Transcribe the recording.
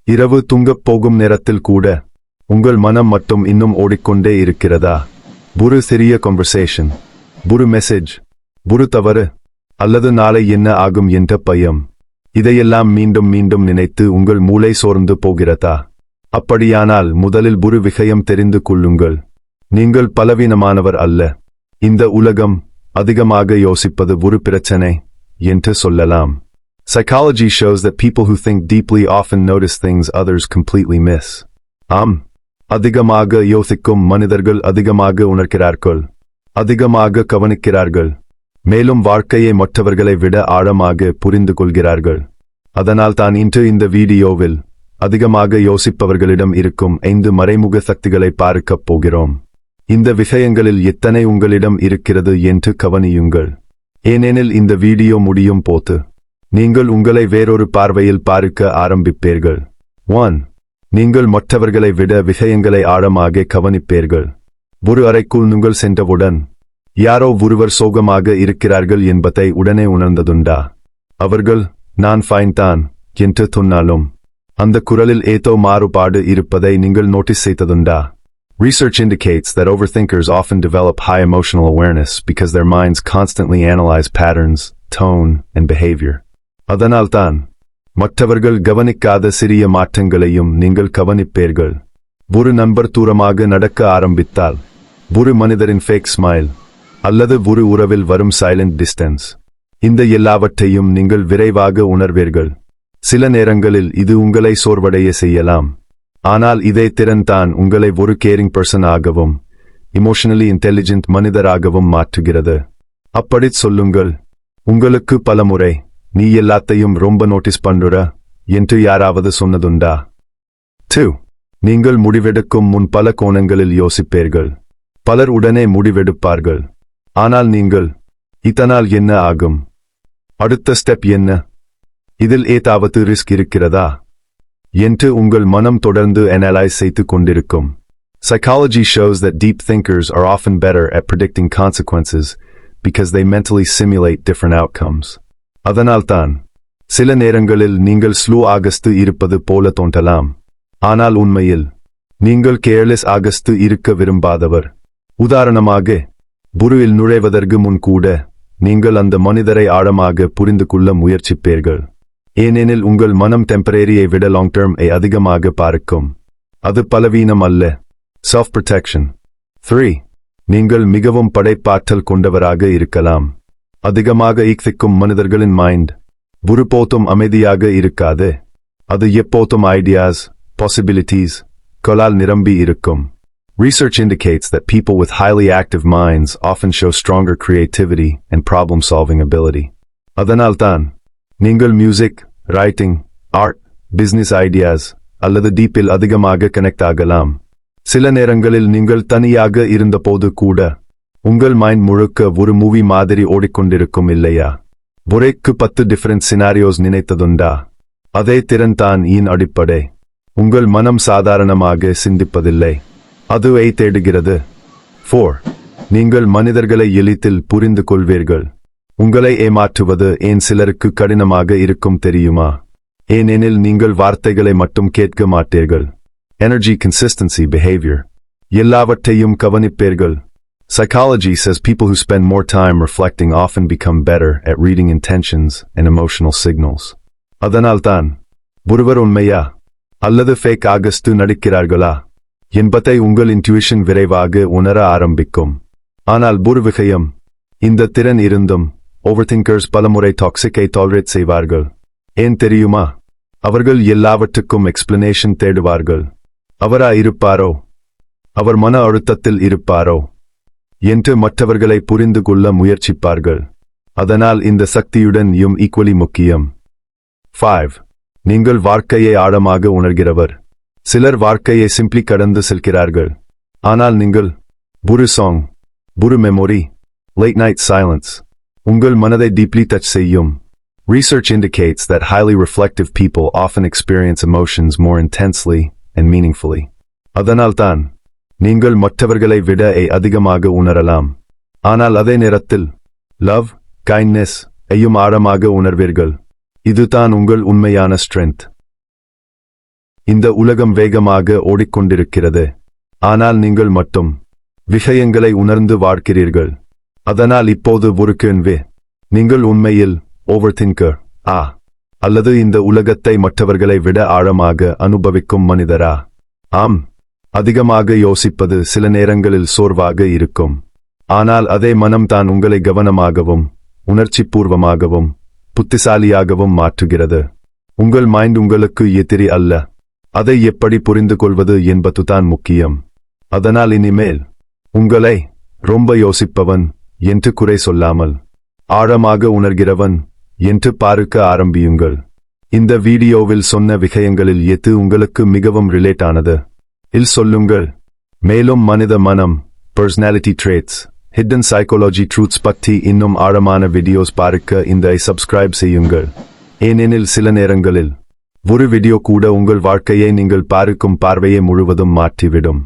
இரவு தூங்கப் போகும் நேரத்தில் கூட உங்கள் மனம் மட்டும் இன்னும் ஓடிக்கொண்டே இருக்கிறதா? ஒரு சிறிய கான்வர்சேஷன், ஒரு மெசேஜ், ஒரு தவறு, அல்லது நாளை என்ன ஆகும் என்ற பயம், இதையெல்லாம் மீண்டும் மீண்டும் நினைத்து உங்கள் மூளை சோர்ந்து போகிறதா? அப்படியானால் முதலில் ஒரு விஷயம் தெரிந்து கொள்ளுங்கள். நீங்கள் பலவீனமானவர் அல்ல. இந்த உலகம் அதிகமாக யோசிப்பது ஒரு பிரச்சனை என்று சொல்லலாம். Psychology shows that people who think deeply often notice things others completely miss. ஆம், அதிகமாக யோசிக்கும் மனிதர்கள் அதிகமாக உணர்கிறார்கள், அதிகமாக கவனிக்கிறார்கள், மேலும் வாழ்க்கையை மற்றவர்களை விட ஆழமாக புரிந்து கொள்கிறார்கள். அதனால் தான் இன்று இந்த வீடியோவில் அதிகமாக யோசிப்பவர்களிடம் இருக்கும் 5 மறைமுக சக்திகளை பார்க்கப் போகிறோம். இந்த விஷயங்களில் எத்தனை உங்களிடம் இருக்கிறது என்று கவனியுங்கள். ஏனெனில் இந்த வீடியோ முடியும் போது நீங்கள் உங்களை வேறொரு பார்வையில் பார்க்க ஆரம்பிப்பீர்கள். 1. நீங்கள் மற்றவர்களை விட விஷயங்களை ஆழமாக கவனிப்பீர்கள். ஒரு அறைக்குள் நீங்கள் சென்றவுடன் யாரோ ஒருவர் சோகமாக இருக்கிறார்கள் என்பதை உடனே உணர்ந்ததுண்டா? அவர்கள் நான் ஃபைன் தான் என்று சொன்னாலும் அந்த குரலில் ஏதோ மாறுபாடு இருப்பதை நீங்கள் notice செய்ததுண்டா? Research indicates that overthinkers often develop high emotional awareness because their minds constantly analyze patterns, tone, and behavior. அதனால்தான் மற்றவர்கள் கவனிக்காத சிறிய மாற்றங்களையும் நீங்கள் கவனிப்பீர்கள். ஒரு நண்பர் தூரமாக நடக்க ஆரம்பித்தால், ஒரு மனிதரின் ஃபேக் ஸ்மைல், அல்லது ஒரு உறவில் வரும் சைலண்ட் டிஸ்டன்ஸ், இந்த எல்லாவற்றையும் நீங்கள் விரைவாக உணர்வீர்கள். சில நேரங்களில் இது உங்களை சோர்வடைய செய்யலாம். ஆனால் இதே திறன்தான் உங்களை ஒரு கேரிங் பர்சன் ஆகவும் இமோஷனலி இன்டெலிஜென்ட் மனிதராகவும் மாற்றுகிறது. அப்படிச் சொல்லுங்கள். உங்களுக்கு பலமுறை நீ எல்லாத்தையும் ரொம்ப நோட்டீஸ் பண்ணுற என்று யாராவது சொன்னதுண்டா? 2. நீங்கள் முடிவெடுக்கும் முன் பல கோணங்களில் யோசிப்பீர்கள். பலர் உடனே முடிவெடுப்பார்கள். ஆனால் நீங்கள், இதனால் என்ன ஆகும்? அடுத்த ஸ்டெப் என்ன? இதில் ஏதாவது ரிஸ்க் இருக்கிறதா என்று உங்கள் மனம் தொடர்ந்து அனலைஸ் செய்து கொண்டிருக்கும். Psychology shows that deep thinkers are often better at predicting consequences because they mentally simulate different outcomes. அதனால்தான் சில நேரங்களில் நீங்கள் ஸ்லோ ஆகஸ்து இருப்பது போல தோன்றலாம். ஆனால் உண்மையில் நீங்கள் கேர்லெஸ் ஆகஸ்து இருக்க விரும்பாதவர். உதாரணமாக, புருவில் நுழைவதற்கு முன் கூட நீங்கள் அந்த மனிதரை ஆழமாக புரிந்து கொள்ள முயற்சிப்பீர்கள். ஏனெனில் உங்கள் மனம் டெம்பரரியை விட லாங் டர்ம் அதிகமாக பார்க்கும். அது பலவீனம் அல்ல, செல்ஃப் ப்ரொடெக்ஷன். 3. நீங்கள் மிகவும் படைப்பாற்றல் கொண்டவராக இருக்கலாம். அதிகமாக ஈக்திக்கும் மனிதர்களின் மைண்ட் ஒருபோதும் அமைதியாக இருக்காது. அது எப்போதும் ஐடியாஸ், பாசிபிலிட்டிஸ் களால் நிரம்பி இருக்கும். Research indicates that people with highly active minds often show stronger creativity and problem-solving ability. அதனால்தான் நீங்கள் music, writing, art, business ideas அல்லது டீப்பில் அதிகமாக கனெக்ட் ஆகலாம். சில நேரங்களில் நீங்கள் தனியாக இருந்தபோது கூட உங்கள் மைண்ட் முழுக்க ஒரு மூவி மாதிரி ஓடிக்கொண்டிருக்கும் இல்லையா? ஒரேக்கு 10 டிஃபரண்ட் சினாரியோஸ் நினைத்ததுண்டா? அதே திறன்தான் இன் அடிப்படை. உங்கள் மனம் சாதாரணமாக சிந்திப்பதில்லை, அதுவை தேடுகிறது. 4. நீங்கள் மனிதர்களை எளிதில் புரிந்து கொள்வீர்கள். உங்களை ஏமாற்றுவது ஏன் சிலருக்கு கடினமாக இருக்கும் தெரியுமா? ஏனெனில் நீங்கள் வார்த்தைகளை மட்டும் கேட்க மாட்டீர்கள். எனர்ஜி, கன்சிஸ்டன்சி, பிஹேவியர் எல்லாவற்றையும் கவனிப்பீர்கள். Psychology says people who spend more time reflecting often become better at reading intentions and emotional signals. அதனால்தான் ஒருவர் உண்மையா அல்லது ஃபேக் ஆகஸ்து நடிக்கிறார்களா என்பதை உங்கள் இன்ட்யூஷன் விரைவாக உணர ஆரம்பிக்கும். ஆனால் ஒரு விஷயம், இந்த திறன் இருந்தும் ஓவர்திங்கர்ஸ் பலமுறை டாக்ஸிக்கை டாலரேட் செய்வார்கள். ஏன் தெரியுமா? அவர்கள் எல்லாவற்றுக்கும் எக்ஸ்பிளனேஷன் தேடுவார்கள். அவரா இருப்பாரோ, அவர் மன அழுத்தத்தில் இருப்பாரோ என்று மற்றவர்களை புரிந்து கொள்ள முயற்சிப்பார்கள். அதனால் இந்த சக்தியுடன் ஈக்குவலி முக்கியம். 5. நீங்கள் வாழ்க்கையை ஆழமாக உணர்கிறவர். சிலர் வாழ்க்கையை சிம்பிளி கடந்து செல்கிறார்கள். ஆனால் நீங்கள் ஒரு சாங், ஒரு மெமரி, லேட் நைட் சைலன்ஸ் உங்கள் மனதை டீப்லி டச் செய்யும். Research indicates that highly reflective people often experience emotions more intensely and meaningfully. அதனால்தான் நீங்கள் மற்றவர்களை விட அதிகமாக உணரலாம். ஆனால் அதே நேரத்தில் லவ், கைண்ட்னஸ் ஐயும் ஆழமாக உணர்வீர்கள். இதுதான் உங்கள் உண்மையான ஸ்ட்ரென்த். இந்த உலகம் வேகமாக ஓடிக்கொண்டிருக்கிறது. ஆனால் நீங்கள் மட்டும் விஷயங்களை உணர்ந்து வாழ்கிறீர்கள். அதனால் இப்போது ஒரு கேள்வி. நீங்கள் உண்மையில் ஓவர் திங்கர் அல்லது இந்த உலகத்தை மற்றவர்களை விட ஆழமாக அனுபவிக்கும் மனிதரா? ஆம். அதிகமாக யோசிப்பது சில நேரங்களில் சோர்வாக இருக்கும். ஆனால் அதே மனம்தான் உங்களை கவனமாகவும் உணர்ச்சிபூர்வமாகவும் புத்திசாலியாகவும் மாற்றுகிறது. உங்கள் மைண்ட் உங்களுக்கு எதிரி அல்ல. அதை எப்படி புரிந்து கொள்வது என்பதுதான் முக்கியம். அதனால் இனிமேல் உங்களை ரொம்ப யோசிப்பவன் என்று குறை சொல்லாமல் ஆழமாக உணர்கிறவன் என்று பார்க்க ஆரம்பியுங்கள். இந்த வீடியோவில் சொன்ன விஷயங்களில் எது உங்களுக்கு மிகவும் ரிலேட் ஆனது சொல்லுங்கள். மேலும் மனித மனம், personality traits, hidden psychology truths பற்றி இன்னும் ஆழமான வீடியோஸ் பார்க்க இந்த சப்ஸ்கிரைப் செய்யுங்கள். ஏனெனில் சில நேரங்களில் ஒரு வீடியோ கூட உங்கள் வாழ்க்கையை நீங்கள் பார்க்கும் பார்வையை முழுவதும் மாற்றிவிடும்.